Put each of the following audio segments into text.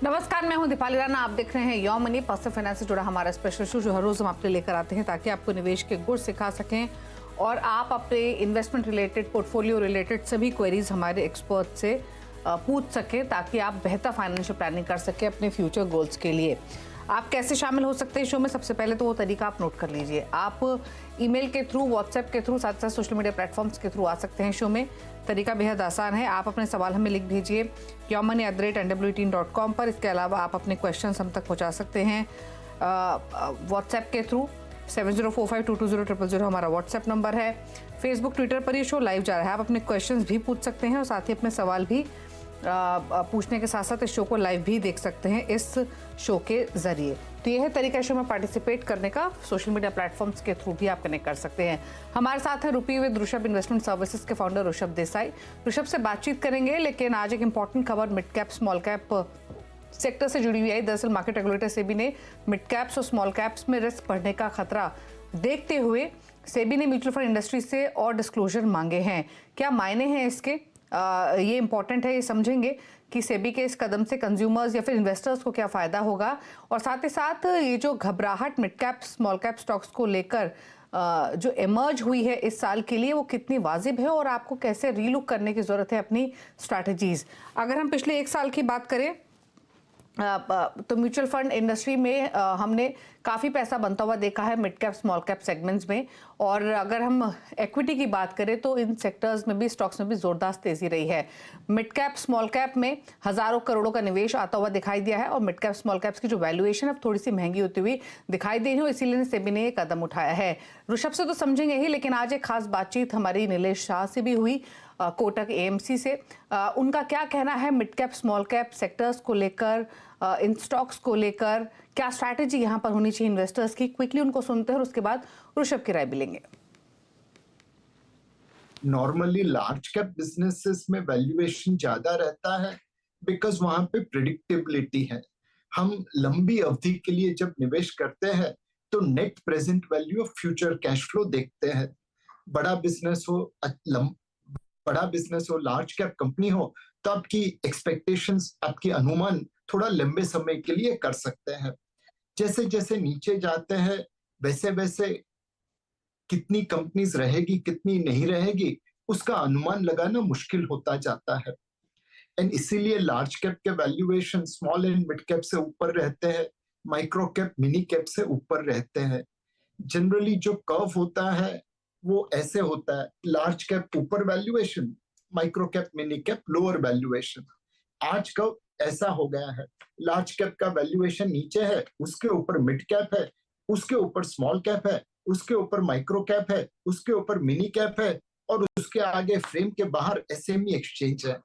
नमस्कार, मैं हूं दीपाली राणा। आप देख रहे हैं योर मनी। पर्सनल फाइनेंस से जुड़ा हमारा स्पेशल शो जो हर रोज हम आपके लेकर आते हैं ताकि आपको निवेश के गुर सिखा सकें और आप अपने इन्वेस्टमेंट रिलेटेड, पोर्टफोलियो रिलेटेड सभी क्वेरीज हमारे एक्सपर्ट से पूछ सकें ताकि आप बेहतर फाइनेंशियल प्लानिंग कर सकें अपने फ्यूचर गोल्स के लिए। आप कैसे शामिल हो सकते हैं शो में? सबसे पहले तो वो तरीका आप नोट कर लीजिए। आप ईमेल के थ्रू, व्हाट्सएप के थ्रू, साथ साथ सोशल मीडिया प्लेटफॉर्म्स के थ्रू आ सकते हैं शो में। तरीका बेहद आसान है। आप अपने सवाल हमें लिख भेजिए yourmoney@nwt.com पर। इसके अलावा आप अपने क्वेश्चन हम तक पहुंचा सकते हैं व्हाट्सएप के थ्रू। 7045220000 हमारा व्हाट्सएप नंबर है। फेसबुक, ट्विटर पर ये शो लाइव जा रहा है। आप अपने क्वेश्चंस भी पूछ सकते हैं और साथ ही अपने सवाल भी पूछने के साथ साथ इस शो को लाइव भी देख सकते हैं इस शो के जरिए। तो यह है तरीका शो में पार्टिसिपेट करने का। सोशल मीडिया प्लेटफॉर्म्स के थ्रू भी आप कनेक्ट कर सकते हैं। हमारे साथ है रुपी विद ऋषभ इन्वेस्टमेंट सर्विसेज के फाउंडर ऋषभ देसाई। ऋषभ से बातचीत करेंगे, लेकिन आज एक इंपॉर्टेंट खबर mid cap small cap sector से जुड़ी हुई है। दरअसल मार्केट रेगुलेटर सेबी ने मिड कैप्स और स्मॉल कैप्स में रिस्क बढ़ने का खतरा देखते हुए सेबी ने म्यूचुअल फंड इंडस्ट्री से और डिस्क्लोजर मांगे हैं। क्या मायने हैं इसके? ये इंपॉर्टेंट है, ये समझेंगे कि सेबी के इस कदम से कंज्यूमर्स या फिर इन्वेस्टर्स को क्या फायदा होगा, और साथ ही साथ ये जो घबराहट mid cap small cap stocks को लेकर जो इमर्ज हुई है इस साल के लिए, वो कितनी वाजिब है और आपको कैसे रीलुक करने की जरूरत है अपनी स्ट्रैटेजीज। अगर हम पिछले एक साल की बात करें तो म्यूचुअल फंड इंडस्ट्री में हमने काफ़ी पैसा बनता हुआ देखा है mid cap small cap segments में। और अगर हम इक्विटी की बात करें तो इन सेक्टर्स में भी, स्टॉक्स में भी ज़ोरदार तेज़ी रही है। मिड कैप स्मॉल कैप में हज़ारों करोड़ों का निवेश आता हुआ दिखाई दिया है और मिड कैप स्मॉल कैप्स की जो वैल्यूएशन अब थोड़ी सी महंगी होती हुई दिखाई दे रही है, इसीलिए सेबी ने ये कदम उठाया है। ऋषभ से तो समझेंगे ही, लेकिन आज एक खास बातचीत हमारी नीलेश शाह से भी हुई, कोटक एएमसी से। उनका क्या कहना है mid cap small cap sectors को लेकर, इन स्टॉक्स को लेकर, क्या स्ट्रैटेजी यहां पर होनी चाहिए इन्वेस्टर्स की? क्विकली उनको सुनते हैं और उसके बाद ऋषभ की राय भी लेंगे। नॉर्मली लार्ज कैप बिजनेसेस में वैल्यूएशन ज्यादा रहता है बिकॉज वहां पे प्रिडिक्टेबिलिटी है। हम लंबी अवधि के लिए जब निवेश करते हैं तो net present value of future cash flow देखते हैं। बड़ा बिजनेस हो, लार्ज कैप कंपनी हो, तो आपकी एक्सपेक्टेशंस, आपकी अनुमान थोड़ा लंबे समय के लिए कर सकते हैं। जैसे जैसे नीचे जाते हैं वैसे वैसे कितनी कंपनीज रहेगी, कितनी नहीं रहेगी, उसका अनुमान लगाना मुश्किल होता जाता है। एंड इसीलिए लार्ज कैप के valuation small and mid cap से ऊपर रहते हैं, माइक्रो कैप, मिनी कैप से ऊपर रहते हैं। जनरली जो कर्व होता है वो ऐसे होता है, लार्ज कैप ऊपर valuation, micro cap, mini cap lower valuation. आज का ऐसा हो गया है, लार्ज कैप का वैल्यूएशन नीचे है, उसके ऊपर मिड कैप है, उसके ऊपर स्मॉल कैप है, उसके ऊपर माइक्रो कैप है, उसके ऊपर मिनी कैप है, और उसके आगे फ्रेम के बाहर एसएमई एक्सचेंज है।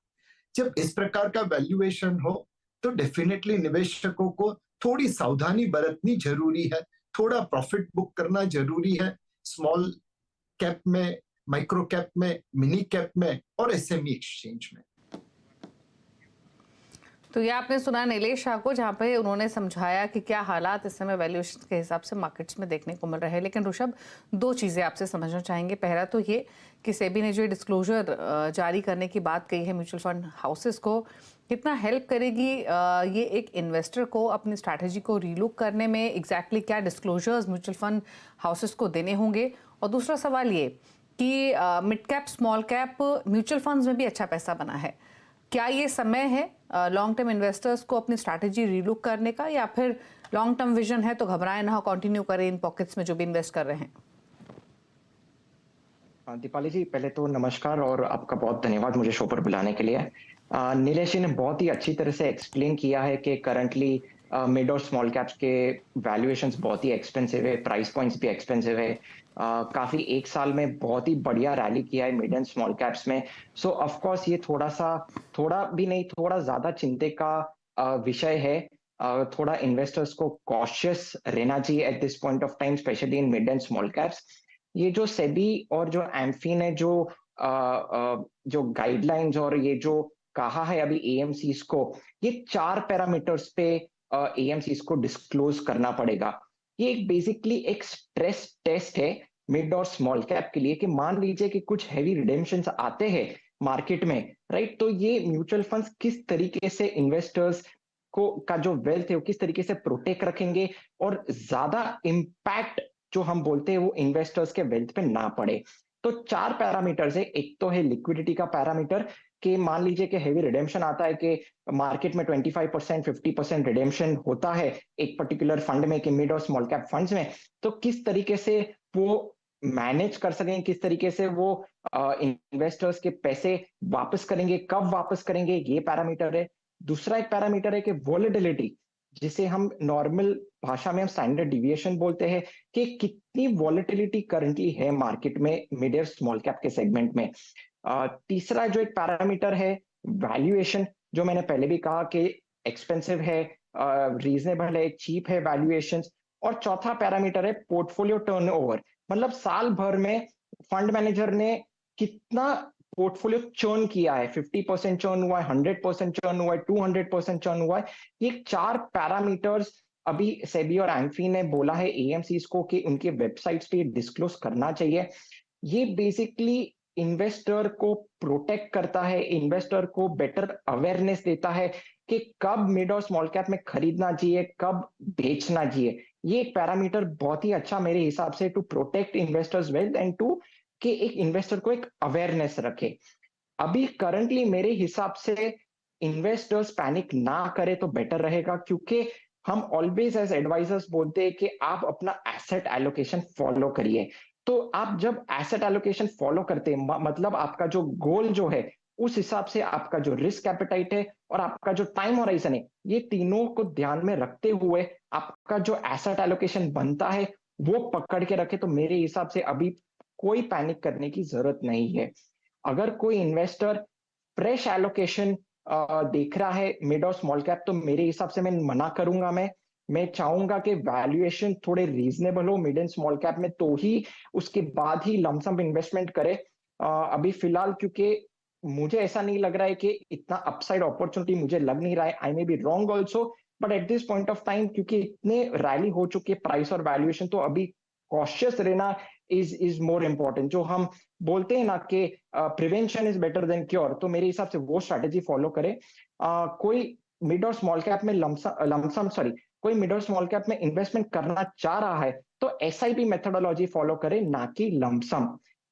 जब इस प्रकार का वैल्यूएशन हो तो डेफिनेटली निवेशकों को थोड़ी सावधानी बरतनी जरूरी है, थोड़ा प्रॉफिट बुक करना जरूरी है स्मॉल कैप में, माइक्रो कैप में, मिनी कैप में और एसएमई एक्सचेंज में। तो ये आपने सुना नीलेश शाह को, जहाँ पे उन्होंने समझाया कि क्या हालात इस समय वैल्यूएशन के हिसाब से मार्केट्स में देखने को मिल रहे हैं। लेकिन ऋषभ, दो चीज़ें आपसे समझना चाहेंगे। पहला तो ये कि सेबी ने जो डिस्क्लोजर जारी करने की बात कही है म्यूचुअल फंड हाउसेस को, कितना हेल्प करेगी ये एक इन्वेस्टर को अपनी स्ट्रैटेजी को रीलुक करने में? एग्जैक्टली क्या डिस्क्लोजर्स म्यूचुअल फंड हाउसेस को देने होंगे? और दूसरा सवाल ये कि mid cap small cap mutual funds में भी अच्छा पैसा बना है, क्या ये समय है लॉन्ग टर्म इन्वेस्टर्स को अपनी स्ट्रैटेजी रीलुक करने का, या फिर लॉन्ग टर्म विजन है तो घबराए ना, कंटिन्यू करें इन पॉकेट्स में जो भी इन्वेस्ट कर रहे हैं? दीपाली जी, पहले तो नमस्कार और आपका बहुत धन्यवाद मुझे शो पर बुलाने के लिए। नीलेश जी ने बहुत ही अच्छी तरह से एक्सप्लेन किया है कि करंटली मिड और स्मॉल कैप्स के वैल्यूएशंस बहुत ही एक्सपेंसिव है, प्राइस पॉइंट्स भी एक्सपेंसिव है। काफी एक साल में बहुत ही बढ़िया रैली किया है मिड एंड स्मॉल कैप्स में। सो ऑफ कोर्स ये थोड़ा भी नहीं, थोड़ा ज्यादा चिंता का विषय है। थोड़ा इन्वेस्टर्स को कॉशियस रहना चाहिए eight this point of time, specially in mid and small caps. ये जो सेबी और जो एम्फी ने जो गाइडलाइंस और ये जो कहा है अभी एएमसीज को, ये 4 पैरामीटर्स पे एएमसीज को डिस्क्लोज करना पड़ेगा। ये एक बेसिकली एक स्ट्रेस टेस्ट है मिड और स्मॉल कैप के लिए, कि मान लीजिए कि कुछ हैवी रिडेम्पशंस आते हैं मार्केट में, राइट? तो ये म्यूचुअल फंड्स किस तरीके से इन्वेस्टर्स को का जो वेल्थ है वो किस तरीके से प्रोटेक्ट रखेंगे और ज्यादा इम्पैक्ट जो हम बोलते हैं वो इन्वेस्टर्स के वेल्थ पे ना पड़े। तो 4 पैरामीटर्स है। एक तो है लिक्विडिटी का पैरामीटर, कि मान लीजिए कि हेवी रिडेम्पशन आता है, कि मार्केट में 25% 50% रिडेम्पशन होता है एक पर्टिकुलर फंड में, कि मिड और स्मॉल कैप फंड्स में, तो किस तरीके से वो मैनेज कर सकें, किस तरीके से वो इन्वेस्टर्स के पैसे वापस करेंगे, कब वापस करेंगे, ये पैरामीटर है। दूसरा एक पैरामीटर है कि वॉलेटिलिटी, जिसे हम नॉर्मल भाषा में हम स्टैंडर्ड डिविएशन बोलते हैं, कि कितनी वॉलेटिलिटी करंटली है मार्केट में मिड और स्मॉल कैप के सेगमेंट में। तीसरा जो एक पैरामीटर है वैल्यूएशन, जो मैंने पहले भी कहा कि एक्सपेंसिव है, रीजनेबल है, चीप है वैल्यूएशन। और चौथा पैरामीटर है पोर्टफोलियो टर्नओवर, मतलब साल भर में फंड मैनेजर ने कितना पोर्टफोलियो चर्न किया है, 50% चर्न हुआ है, 100% चर्न हुआ है, 200% चर्न हुआ है। ये 4 पैरामीटर्स अभी सेबी और एंफी ने बोला है एएमसीज को कि उनके वेबसाइट्स पे डिस्क्लोज करना चाहिए। ये बेसिकली इन्वेस्टर को प्रोटेक्ट करता है, इन्वेस्टर को बेटर अवेयरनेस देता है कि कब मिड और स्मॉल कैप में खरीदना चाहिए, कब बेचना चाहिए। ये एक पैरामीटर बहुत ही अच्छा मेरे हिसाब से to protect investors wealth and to कि एक इन्वेस्टर को एक अवेयरनेस रखे। अभी करंटली मेरे हिसाब से इन्वेस्टर्स पैनिक ना करे तो बेटर रहेगा, क्योंकि हम ऑलवेज एज एडवाइजर्स बोलते हैं कि आप अपना एसेट एलोकेशन फॉलो करिए। तो आप जब एसेट एलोकेशन फॉलो करते हैं, मतलब आपका जो गोल जो है उस हिसाब से आपका जो रिस्क एपेटाइट है और आपका जो टाइम होराइजन है, ये तीनों को ध्यान में रखते हुए आपका जो एसेट एलोकेशन बनता है वो पकड़ के रखे, तो मेरे हिसाब से अभी कोई पैनिक करने की जरूरत नहीं है। अगर कोई इन्वेस्टर फ्रेश एलोकेशन देख रहा है मिड और स्मॉल कैप, तो मेरे हिसाब से मैं मना करूंगा। मैं चाहूंगा कि वैल्यूएशन थोड़े रीजनेबल हो मिड एंड स्मॉल कैप में, तो ही उसके बाद ही लमसम इन्वेस्टमेंट करे। अभी फिलहाल क्योंकि मुझे ऐसा नहीं लग रहा है कि इतना अपसाइड अपॉर्चुनिटी मुझे लग नहीं रहा है। I may be wrong also, but at this point of time क्योंकि इतने रैली हो चुके प्राइस और वैल्यूएशन, तो अभी कॉशियस रहना इज मोर इंपॉर्टेंट। जो हम बोलते हैं ना कि prevention is better than cure, तो मेरे हिसाब से वो स्ट्रैटेजी फॉलो करे। कोई मिड और स्मॉल कैप में लमसम कोई मिड और स्मॉल कैप में इन्वेस्टमेंट करना चाह रहा है तो एसआईपी मेथोडोलॉजी फॉलो करे, ना कि lump sum.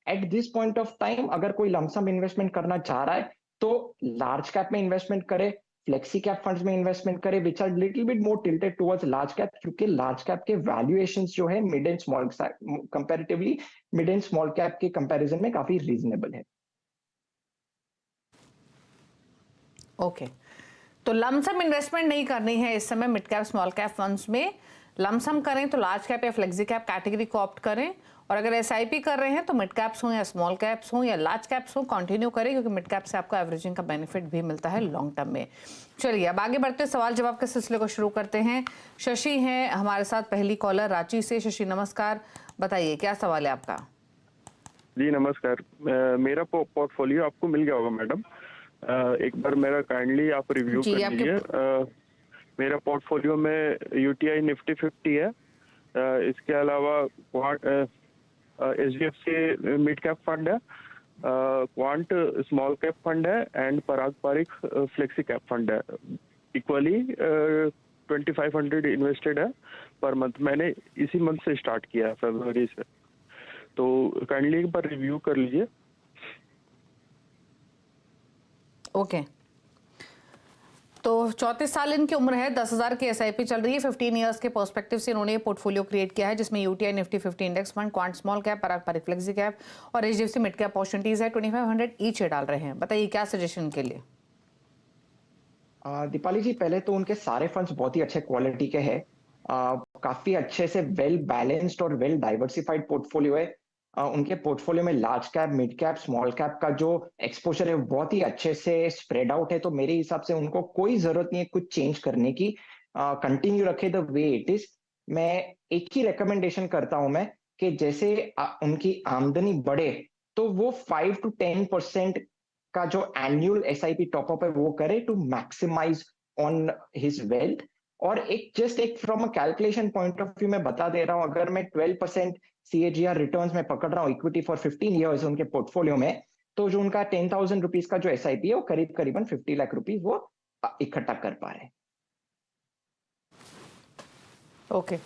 At this point of time अगर कोई लमसम इन्वेस्टमेंट करना चाह रहा है तो लार्ज कैप में इन्वेस्टमेंट करे, फ्लेक्सी कैप फंड्स में इन्वेस्टमेंट करे which are little bit more tilted towards large cap, क्योंकि लार्ज कैप के वैल्यूएशंस जो है mid and small comparatively mid and small cap के कंपैरिजन में काफी रीजनेबल है। ओके, तो लमसम इन्वेस्टमेंट नहीं करनी है इस समय mid cap small cap funds में। लमसम करें तो लार्ज कैप या फ्लेक्सी कैप कैटेगरी को ऑप्ट करें, और अगर एसआईपी कर रहे हैं तो मिड कैप्स हो या स्मॉल कैप्स हो या लार्ज कैप्स हो कंटिन्यू करें, क्योंकि मिड कैप से आपको एवरेजिंग का बेनिफिट भी मिलता है लॉन्ग टर्म में। चलिए अब आगे बढ़ते सवाल जवाब के सिलसिले को शुरू करते हैं। शशि हैं हमारे साथ पहली कॉलर रांची से। शशि नमस्कार, बताइए क्या सवाल है आपका? जी नमस्कार, मेरा पोर्टफोलियो आपको मिल गया होगा मैडम, एक बार मेरा काइंडली आप रिव्यू कर लीजिए। मेरा पोर्टफोलियो में यूटीआई निफ्टी 50 है, इसके अलावा एचडीएफसी मिड कैप फंड है, क्वांट स्मॉल कैप फंड है and Parag Parikh flexi cap fund है। इक्वली 2500 इन्वेस्टेड है पर मंथ। मैंने इसी मंथ से स्टार्ट किया है, फरवरी से, तो काइंडली एक बार रिव्यू कर लीजिए। ओके, तो 34 साल इनकी उम्र है, 10,000 की एसआईपी चल रही है। 15 इयर्स के पर्सपेक्टिव से इन्होंने ये पोर्टफोलियो क्रिएट किया है, जिसमें UTI Nifty 50 index fund, quant small cap, Parag Parikh flexi cap और एचडीएफसी मिड कैप अपॉर्चुनिटीज है। 2500 ईच डाल रहे हैं। बताइए क्या सजेशन के लिए? दीपाली जी, पहले तो उनके सारे फंड्स बहुत ही अच्छे क्वालिटी के हैं, काफी अच्छे से वेल बैलेंस्ड और वेल डाइवर्सिफाइड पोर्टफोलियो है। उनके पोर्टफोलियो में large cap, mid cap, small cap का जो एक्सपोजर है बहुत ही अच्छे से स्प्रेड आउट है, तो मेरे हिसाब से उनको कोई जरूरत नहीं है कुछ चेंज करने की। कंटिन्यू रखे द वे इट इज। मैं एक ही रिकमेंडेशन करता हूं मैं कि जैसे उनकी आमदनी बढ़े तो वो 5 to 10% का जो एनुअल एसआईपी टॉपअप है वो करे to maximise on his wealth. और एक from a calculation point of view में बता दे रहा हूं, अगर मैं 12% CAGR रिटर्न्स में पकड़ रहा हूं इक्विटी फॉर 15 इयर्स उनके पोर्टफोलियो में, तो जो उनका 10,000 रुपीज का जो एसआईपी है वो करीबन 50 लाख रुपीज वो इकट्ठा कर पा रहे हैं। ओके,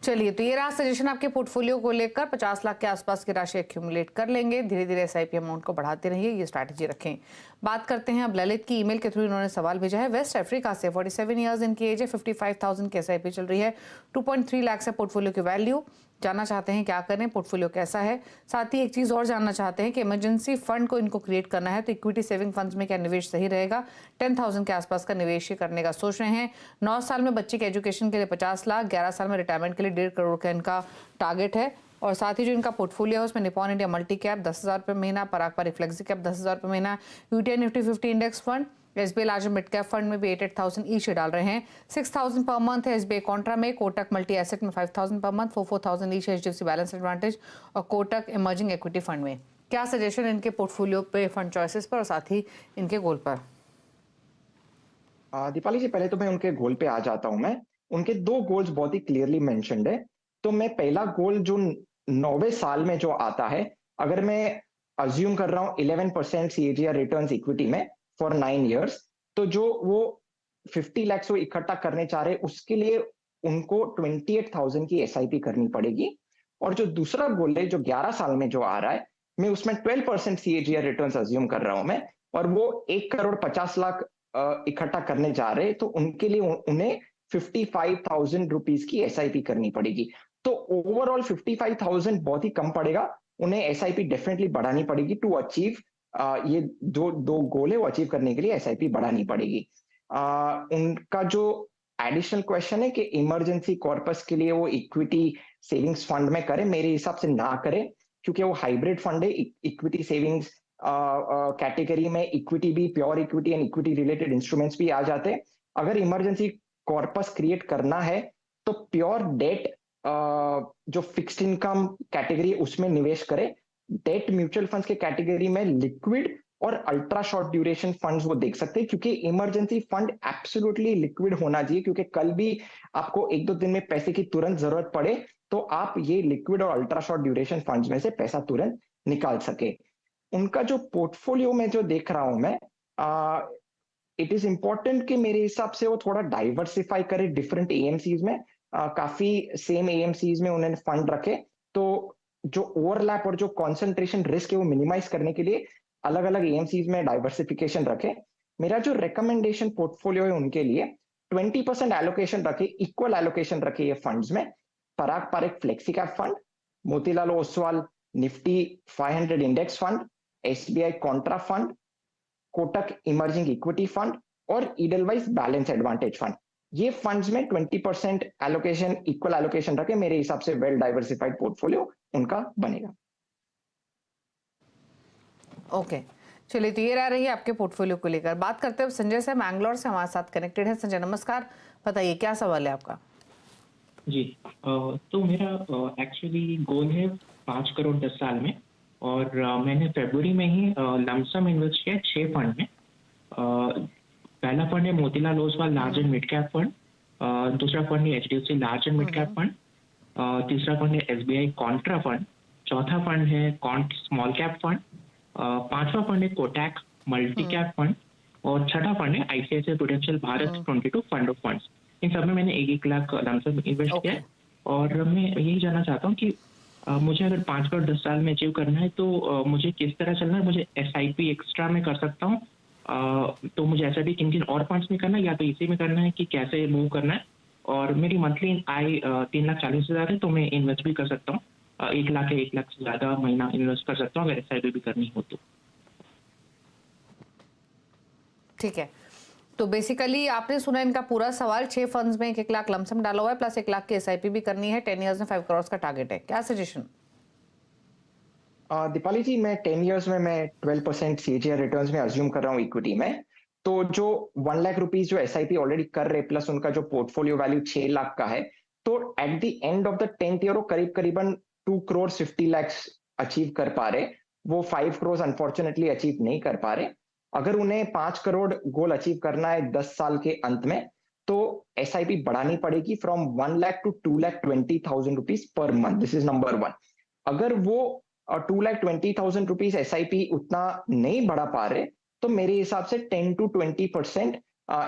चलिए, तो ये रहा सजेशन आपके पोर्टफोलियो को लेकर। 50 लाख के आसपास की राशि एक्यूमुलेट कर लेंगे, धीरे धीरे एसआईपी अमाउंट को बढ़ाते रहिए, ये स्ट्रैटेजी रखें। बात करते हैं अब ललित की। ईमेल के थ्रू इन्होंने सवाल भेजा है। वेस्ट अफ्रीका से, 47 ईयर्स इनकी एज है, 55,000 की एसआईपी चल रही है, 2.3 लाख है पोर्टफोलियो की वैल्यू। जानना चाहते हैं क्या करें, पोर्टफोलियो कैसा है। साथ ही एक चीज़ और जानना चाहते हैं कि इमरजेंसी फंड को इनको क्रिएट करना है तो इक्विटी सेविंग फंड्स में क्या निवेश सही रहेगा। 10,000 के आसपास का निवेश करने का सोच रहे हैं। 9 साल में बच्चे के एजुकेशन के लिए 50 लाख, 11 साल में रिटायरमेंट के लिए 1.5 करोड़ का इनका टारगेट है। और साथ ही जो इनका पोर्टफोलियो है उसमें निपॉन इंडिया मल्टी कैप 10,000 रुपये महीना, पराग पारिक फ्लेक्सी कैप 10,000 रुपये महीना, UTI Nifty 50 index fund, SBI large mid cap fund में भी 8,000 ईच डाल रहे हैं। 6,000 पर मंथ है एसबीआई कॉन्ट्रा में, कोटक मल्टी एसेट में 5,000 per month, 4,000 each HDFC balance advantage और कोटक इमर्जिंग इक्विटी फंड में। क्या सजेशन इनके पोर्टफोलियो पे, फंड चॉइसेस पर और साथ ही इनके गोल पर? दीपाली जी, पहले तो मैं उनके गोल पे आ जाता हूं। मैं उनके 2 गोल्स बहुत ही क्लियरली मेंशन्ड है। तो मैं पहला गोल जो 9वें साल में जो आता है, अगर मैं अज्यूम कर रहा हूं 11% CAGR रिटर्न्स इक्विटी में फॉर 9 इयर्स, तो जो वो 50 लाख वो इकट्ठा करने चाह रहे, उसके लिए उनको 28,000 की एसआईपी करनी पड़ेगी। और जो दूसरा गोल है जो 11 साल में जो आ रहा है, मैं उसमें 12% CAGR रिटर्न्स अज्यूम कर रहा हूं मैं, और वो 1 करोड़ 50 लाख इकट्ठा करने जा रहे, तो उनके लिए उन्हें 55,000 रुपीज की एसआईपी करनी पड़ेगी। तो ओवरऑल 55,000 बहुत ही कम पड़ेगा, उन्हें एसआईपी डेफिनेटली बढ़ानी पड़ेगी टू अचीव ये जो 2 गोल है वो अचीव करने के लिए एसआईपी बढ़ानी पड़ेगी। उनका जो एडिशनल क्वेश्चन है कि इमरजेंसी कॉर्पस के लिए वो इक्विटी सेविंग्स फंड में करें, मेरे हिसाब से ना करें, क्योंकि वो हाइब्रिड फंड है। इक्विटी सेविंग्स कैटेगरी में इक्विटी भी, pure equity and equity related instruments भी आ जाते हैं। अगर इमरजेंसी कॉर्पस क्रिएट करना है तो प्योर डेट जो फिक्स्ड इनकम कैटेगरी है उसमें निवेश करें। डेट म्यूचुअल फंड्स के कैटेगरी में लिक्विड और अल्ट्रा शॉर्ट ड्यूरेशन फंड्स वो देख सकते हैं, क्योंकि इमरजेंसी फंड एब्सोल्युटली लिक्विड होना चाहिए, क्योंकि कल भी आपको 1-2 दिन में पैसे की तुरंत जरूरत पड़े तो आप ये लिक्विड और अल्ट्रा शॉर्ट ड्यूरेशन फंड्स में से पैसा तुरंत निकाल सके। उनका जो पोर्टफोलियो में जो देख रहा हूं मैं, इट इज इंपॉर्टेंट कि मेरे हिसाब से वो थोड़ा डाइवर्सिफाई करे डिफरेंट एएमसीज में। काफी सेम एएमसीज में उन्होंने फंड रखे, तो जो ओवरलैप और जो कॉन्सेंट्रेशन रिस्क है वो मिनिमाइज करने के लिए अलग अलग एएमसीज में डाइवर्सिफिकेशन रखे। मेरा जो रिकमेंडेशन पोर्टफोलियो है उनके लिए 20% एलोकेशन रखे, इक्वल एलोकेशन रखे ये फंड्स में। Parag Parikh flexi cap fund, Motilal Oswal Nifty 500 index fund, SBI contra fund, Kotak emerging equity fund और ईडलवाइज बैलेंस एडवांटेज फंड। ये फंड्स में 20% एलोकेशन, इक्वल एलोकेशन रखे, मेरे हिसाब से वेल डाइवर्सिफाइड पोर्टफोलियो उनका बनेगा। ओके, चलिए, तो ये रह रही है आपके पोर्टफोलियो को लेकर। बात करते हैं संजय से, मैंगलोर से हमारे साथ कनेक्टेड है। संजय नमस्कार, बताइए क्या सवाल है आपका? जी, तो मेरा एक्चुअली गोल है 5 करोड़ 10 साल में, और मैंने फरवरी में ही लमसम इन्वेस्ट किया 6 फंड में। पहला फंड है Motilal Oswal large and mid cap fund, दूसरा फंड है HDFC large and mid cap fund, तीसरा फंड है एसबीआई कॉन्ट्रा फंड, चौथा फंड है कॉन्ट स्मॉल कैप फंड, पांचवा फंड है कोटक मल्टी कैप फंड, और छठा फंड है ICICI Prudential Bharat 22 fund of funds. इन सब में मैंने 1-1 लाख लमसम इन्वेस्ट किया है। और मैं यही जानना चाहता हूँ कि मुझे अगर 5 करोड़ 10 साल में अचीव करना है तो मुझे किस तरह चलना है। मुझे एसआईपी एक्स्ट्रा में कर सकता हूँ, तो मुझे एसआईपी किन और फंड्स में करना है, या तो इसी में करना है, कि कैसे मूव करना है। और मेरी मंथली आय 3,40,000 है, तो मैं इन्वेस्ट भी कर सकता हूँ 1 लाख या 1 लाख से ज्यादा महीना इन्वेस्ट कर सकता हूँ अगर एसआईपी भी करनी हो तो। ठीक है, तो बेसिकली आपने सुना इनका पूरा सवाल। 6 फंड्स में 1-1 लाख लमसम डाला हुआ है, प्लस 1 लाख की एसआईपी भी करनी है। 10 इयर्स में 5 करोड़ का टारगेट है। क्या सजेशन? दीपाली जी, मैं 10 इयर्स में मैं 12% CAGR रिटर्न्स में अज्यूम कर रहा हूँ इक्विटी में। तो जो 1 लाख रुपीज जो एसआईपी ऑलरेडी कर रहे, प्लस उनका जो पोर्टफोलियो वैल्यू 6 लाख का है, तो at the end of the 10th year वो करीबन 2 करोड़ 50 लाख अचीव कर पा रहे। वो 5 करोड़ अनफॉर्चुनेटली अचीव नहीं कर पा रहे। अगर उन्हें 5 करोड़ गोल अचीव करना है 10 साल के अंत में, तो एसआईपी बढ़ानी पड़ेगी from 1 lakh to 2,20,000 rupees per month. This is number 1। अगर वो 2,20,000 रुपीज एसआईपी उतना नहीं बढ़ा पा रहे, तो मेरे हिसाब से 10 to 20%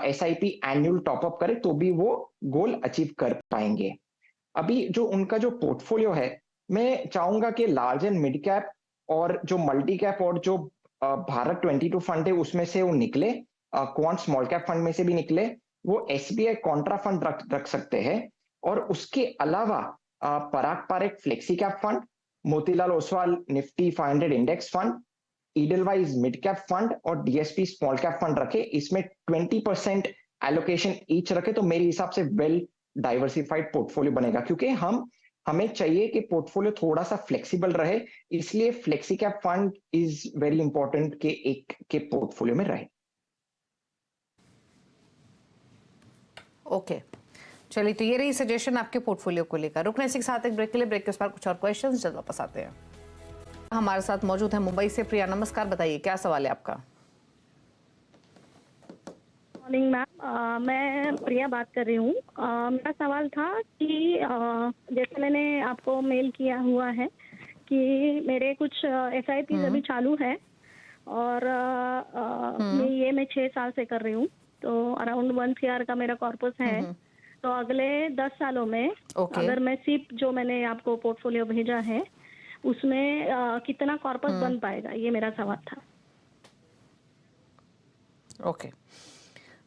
एसआईपी एनुअल टॉपअप करे तो भी वो गोल अचीव कर पाएंगे। अभी जो उनका जो पोर्टफोलियो है, मैं चाहूंगा कि लार्ज एंड मिड कैप और जो मल्टी कैप और जो भारत 22 फंड है उसमें से वो निकले, क्वांट स्मॉल कैप फंड में से भी निकले, वो एसबीआई कॉन्ट्रा फंड रख सकते हैं। और उसके अलावा Parag Parekh flexi cap fund, Motilal Oswal Nifty 500 index fund, Edelweiss mid cap fund और डीएसपी स्मॉल कैप फंड रखे, इसमें 20% एलोकेशन ईच रखे, तो मेरे हिसाब से वेल डाइवर्सिफाइड पोर्टफोलियो बनेगा। क्योंकि हमें चाहिए कि पोर्टफोलियो थोड़ा सा फ्लेक्सिबल रहे, इसलिए flexi cap fund is very important कि एक के पोर्टफोलियो में रहे। ओके, चलिए, तो ये रही सजेशन आपके पोर्टफोलियो को लेकर। रुकने के साथ एक ब्रेक के लिए, ब्रेक के उस पर कुछ और क्वेश्चंस, जल्द वापस आते हैं। हमारे साथ मौजूद है मुंबई से प्रिया। नमस्कार, बताइए क्या सवाल है आपका? मॉर्निंग मैम, मैं प्रिया बात कर रही हूँ। मेरा सवाल था कि जैसे मैंने आपको मेल किया हुआ है कि मेरे कुछ SIP अभी चालू है और मैं 6 साल से कर रही हूँ, तो अराउंड 1 CR का मेरा कॉर्पस है। तो अगले 10 सालों में अगर मैं सिर्फ जो मैंने आपको पोर्टफोलियो भेजा है उसमें कितना कॉर्पस बन पाएगा, ये मेरा सवाल था। ओके,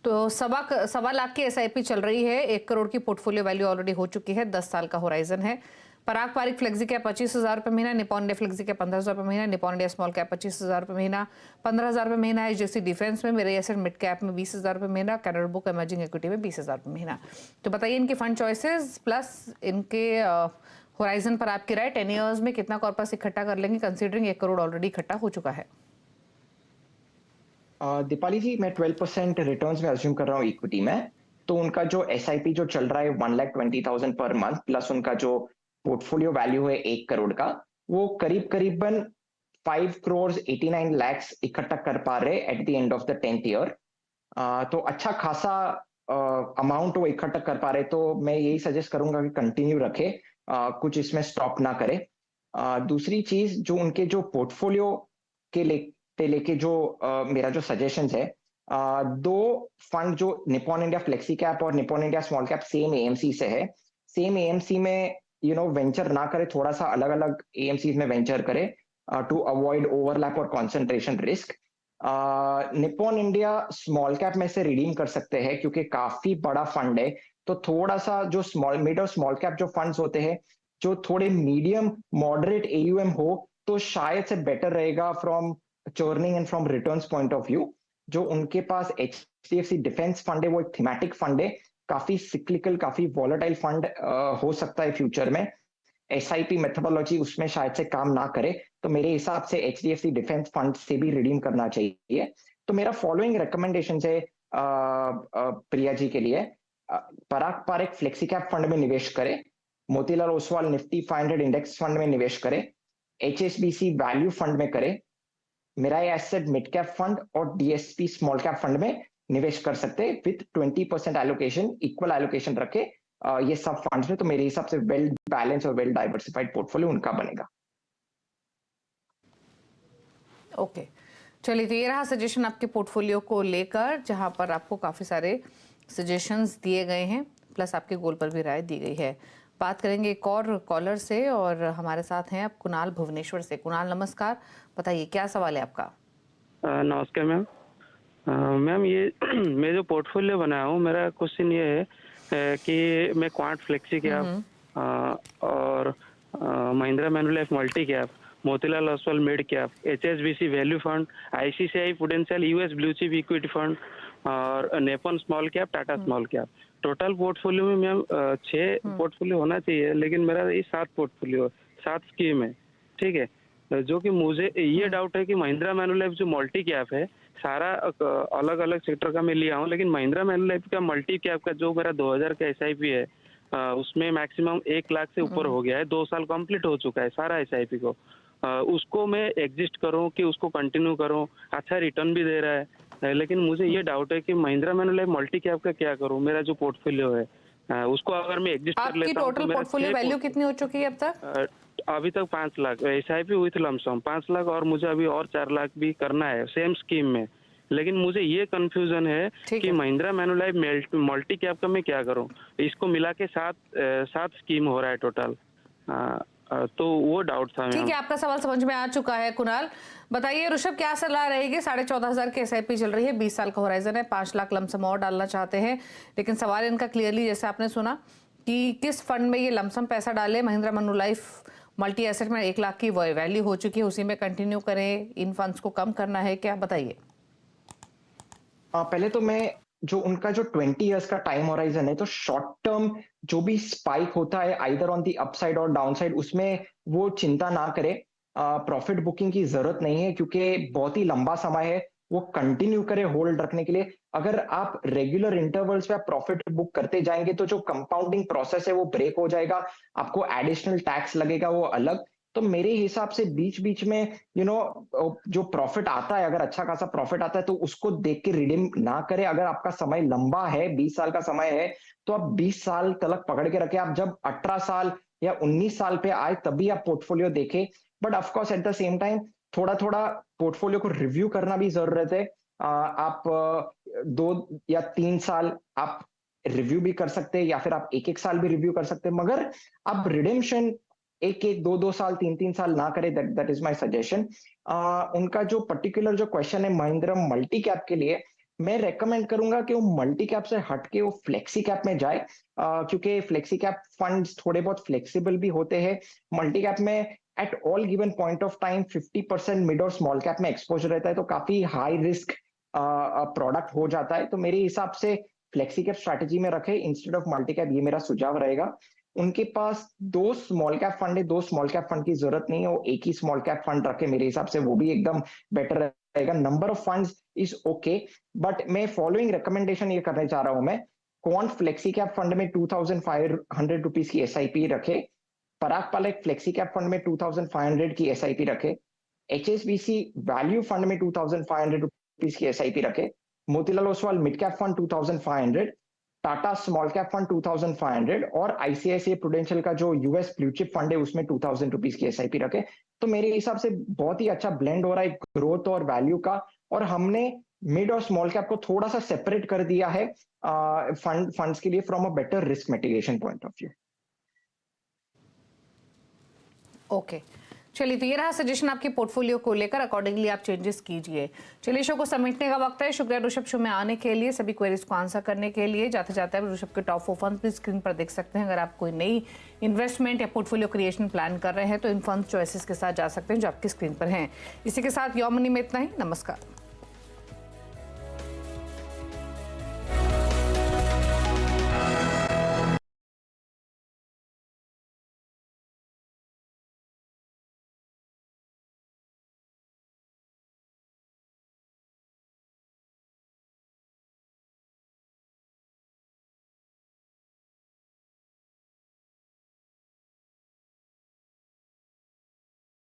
तो 1.25 लाख की SIP चल रही है, 1 करोड़ की पोर्टफोलियो वैल्यू ऑलरेडी हो चुकी है, 10 साल का होराइजन है। पराग पारिक फ्लेक्सी कैप 25,000 रुपये महीना, निपॉन इंडिया फ्लेक्सी कैप 15,000 रुपये महीना, निपॉन इंडिया स्मॉल कैप 25,000 रुपये महीना, 15,000 रुपये महीना है HDFC डिफेंस में, मेरे एसेट मिड कैप में 20,000 रुपये महीना, कैनरा बुक इमर्जिंग इक्विटी में 20,000 रुपये महीना। तो बताइए इनके फंड चॉइसेस प्लस इनके होराइजन पर आपकी राय, 10 ईयर्स में कितना कॉर्पस इकट्ठा कर लेंगे, कंसीडरिंग 1 करोड़ ऑलरेडी इकट्ठा हो चुका है? दीपाली जी, मैं 12% रिटर्न्स में अज्यूम कर रहा हूँ इक्विटी में। तो उनका जो SIP जो चल रहा है 1,20,000 पर मंथ, प्लस उनका जो पोर्टफोलियो वैल्यू है 1 करोड़ का, वो करीबन 5 करोड़ 89 लाख इकट्ठा कर पा रहे at the end of the 10th year. तो अच्छा खासा अमाउंट वो इकट्ठा कर पा रहे, तो मैं यही सजेस्ट करूंगा कि कंटिन्यू रखे, कुछ इसमें स्टॉप ना करे। दूसरी चीज, जो उनके जो पोर्टफोलियो के लेके जो मेरा जो सजेशन है, 2 फंड जो निपॉन इंडिया फ्लेक्सी कैप और Nippon India small cap same AMC से है, सेम AMC में वेंचर ना करे, थोड़ा सा अलग अलग AMCs में वेंचर करे टू अवॉइड ओवरलैप और concentration risk. Nippon India small cap में से रिडीम कर सकते हैं क्योंकि काफी बड़ा फंड है, तो थोड़ा सा जो मिड और स्मॉल कैप जो फंड्स होते हैं जो थोड़े मीडियम मॉडरेट AUM हो, तो शायद से बेटर रहेगा from churning and from returns point of view. जो उनके पास HDFC डिफेंस फंड है, वो एक थीमेटिक फंड है, काफी सिक्लिकल, काफी वॉलेटाइल फंड हो सकता है फ्यूचर में। SIP मेथोडोलॉजी उसमें शायद से काम ना करे, तो मेरे हिसाब से HDFC डिफेंस फंड से भी रिडीम करना चाहिए। तो मेरा फॉलोइंग रिकमेंडेशन है प्रिया जी के लिए, Parag Parekh flexi cap fund में निवेश करें, Motilal Oswal Nifty 500 index fund में निवेश करें, HSBC वैल्यू फंड में करें, Mirae asset mid cap fund और DSP स्मॉल कैप फंड में निवेश कर सकते हैं विथ 20% एलोकेशन, इक्वल एलोकेशन रखे ये सब फंड्स में। तो मेरे हिसाब से वेल बैलेंस और वेल डाइवर्सिफाइड पोर्टफोलियो उनका बनेगा। ओके, चलिए, तो ये रहा सजेशन आपके पोर्टफोलियो को लेकर, जहां पर आपको काफ़ी सारे सजेशंस दिए गए हैं, प्लस आपके गोल पर भी राय दी गई है। बात करेंगे एक और कॉलर से, और हमारे साथ हैं अब कुणाल भुवनेश्वर से। कुणाल नमस्कार, बताइए क्या सवाल है आपका? नमस्कार मैम। मैम, ये मैं जो पोर्टफोलियो बनाया हूँ, मेरा क्वेश्चन ये है कि मैं क्वांट फ्लेक्सी कैप और Mahindra Manulife multi cap, Motilal Oswal mid cap, HSBC value fund, ICICI Prudential US blue chip equity fund और Nippon small cap, Tata small cap. Total portfolio में मैम 6 पोर्टफोलियो होना चाहिए, लेकिन मेरा ये 7 पोर्टफोलियो, 7 स्कीम है, ठीक है। जो कि मुझे ये डाउट है कि महिंद्रा मैन्युलाइफ जो मल्टी कैप है, सारा अलग अलग सेक्टर का मैं लिया हूँ, लेकिन महिंद्रा मैन्युलाइफ का मल्टी कैप का जो मेरा 2000 का SIP है, उसमें मैक्सिमम 1 लाख से ऊपर हो गया है, 2 साल कंप्लीट हो चुका है सारा SIP को। उसको मैं एग्जिस्ट करूं कि उसको कंटिन्यू करूं, अच्छा रिटर्न भी दे रहा है, लेकिन मुझे ये डाउट है कि महिंद्रा मैन्युलाइफ मल्टी कैप का क्या करूं। मेरा जो पोर्टफोलियो है उसको अगर मैं एग्जिस्ट कर लेता हूं, टोटल पोर्टफोलियो वैल्यू कितनी हो चुकी है अब तक? अभी तक 5 लाख SIP हुई थी लमसम 5 लाख, और मुझे अभी और 4 लाख भी करना है सेम स्कीम में, लेकिन मुझे ये कंफ्यूजन है कि महिंद्रा मैन्युलाइफ मल्टी कैप का मैं क्या करूं? इसको मिला के सात स्कीम हो रहा है टोटल, तो वो डाउट था। ठीक है, आपका सवाल समझ में आ चुका है कुणाल। बताइए ऋषभ, क्या सलाह रहेगी? 14,500 की SIP चल रही है, 20 साल का होराइजन है, 5 लाख लमसम और डालना चाहते हैं, लेकिन सवाल इनका क्लियरली जैसे आपने सुना कि किस फंड में ये लमसम पैसा डाले। महिंद्रा मैन्युलाइफ मल्टी एसेट में 1 लाख की वैल्यू हो चुकी है, उसी में कंटिन्यू करें, इन फंड्स को कम करना है क्या? बताइए। पहले तो मैं जो उनका जो 20 इयर्स का टाइम होराइजन है, तो शॉर्ट टर्म जो भी स्पाइक होता है आइदर ऑन दी अपसाइड और डाउनसाइड, उसमें वो चिंता ना करे। प्रॉफिट बुकिंग की जरूरत नहीं है क्योंकि बहुत ही लंबा समय है, वो कंटिन्यू करे होल्ड रखने के लिए। अगर आप रेगुलर इंटरवल्स पे प्रॉफिट बुक करते जाएंगे तो जो कंपाउंडिंग प्रोसेस है वो ब्रेक हो जाएगा, आपको एडिशनल टैक्स लगेगा वो अलग। तो मेरे हिसाब से बीच बीच में जो प्रॉफिट आता है, अगर अच्छा खासा प्रॉफिट आता है तो उसको देख के रिडीम ना करें। अगर आपका समय लंबा है, 20 साल का समय है, तो आप 20 साल तक पकड़ के रखें। आप जब 18 साल या 19 साल पे आए तभी आप पोर्टफोलियो देखें। But of course at the same time थोड़ा थोड़ा पोर्टफोलियो को रिव्यू करना भी जरूरत है। आप 2 या 3 साल आप रिव्यू भी कर सकते हैं, या फिर आप 1-1 साल भी रिव्यू कर सकते हैं, मगर आप रिडेम्पशन 1-1, 2-2 साल, 3-3 साल ना करे। That is my suggestion. उनका जो पर्टिकुलर जो क्वेश्चन है महिंद्रा मल्टी कैप के लिए, मैं रेकमेंड करूंगा कि वो मल्टी कैप से हटके वो फ्लेक्सी कैप में जाए, क्योंकि फ्लेक्सी कैप फंड्स थोड़े बहुत फ्लेक्सिबल भी होते हैं। मल्टी कैप में at all given point of time 50% mid और स्मॉल कैप में एक्सपोजर रहता है, तो काफी हाई रिस्क प्रोडक्ट हो जाता है। तो मेरे हिसाब से फ्लेक्सी कैप स्ट्रैटेजी में रखे इंस्टेड ऑफ मल्टी कैप, ये मेरा सुझाव रहेगा। उनके पास 2 स्मॉल कैप फंड है, 2 स्मॉल कैप फंड की जरूरत नहीं है, वो एक ही स्मॉल कैप फंड रखे, मेरे हिसाब से वो भी एकदम बेटर रहेगा। Number of funds is okay, but मैं फॉलोइंग रिकमेंडेशन ये करने चाह रहा हूं मैं। क्वांट फ्लेक्सी कैप फंड में 2,500 रुपीज की SIP रखे, पराग पालेक फ्लेक्सी कैप फंड में 2,500 की SIP रखे, HSBC वैल्यू फंड में 2,500 रुपीज की SIP रखे, Motilal Oswal mid cap fund 2,500, Tata small cap fund 2,500 और ICICI प्रूडेंशियल का जो US ब्लू चिप फंड है उसमें 2,000 रुपीज की SIP रखे। तो मेरे हिसाब से बहुत ही अच्छा ब्लेंड हो रहा है ग्रोथ और वैल्यू का, और हमने मिड और स्मॉल कैप को थोड़ा सा सेपरेट कर दिया है फंड्स के लिए from a better risk mitigation point of view. Okay, चलिए, तो ये रहा सजेशन आपके पोर्टफोलियो को लेकर, अकॉर्डिंगली आप चेंजेस कीजिए। चलिए, शो को समेटने का वक्त है। शुक्रिया ऋषभ शो में आने के लिए, सभी क्वेरीज को आंसर करने के लिए। जाते जाते आप ऋषभ के टॉप 4 फंड भी स्क्रीन पर देख सकते हैं। अगर आप कोई नई इन्वेस्टमेंट या पोर्टफोलियो क्रिएशन प्लान कर रहे हैं तो इन फंड चॉइसेस के साथ जा सकते हैं जो आपकी स्क्रीन पर हैं। इसी के साथ योर मनी में इतना ही। नमस्कार।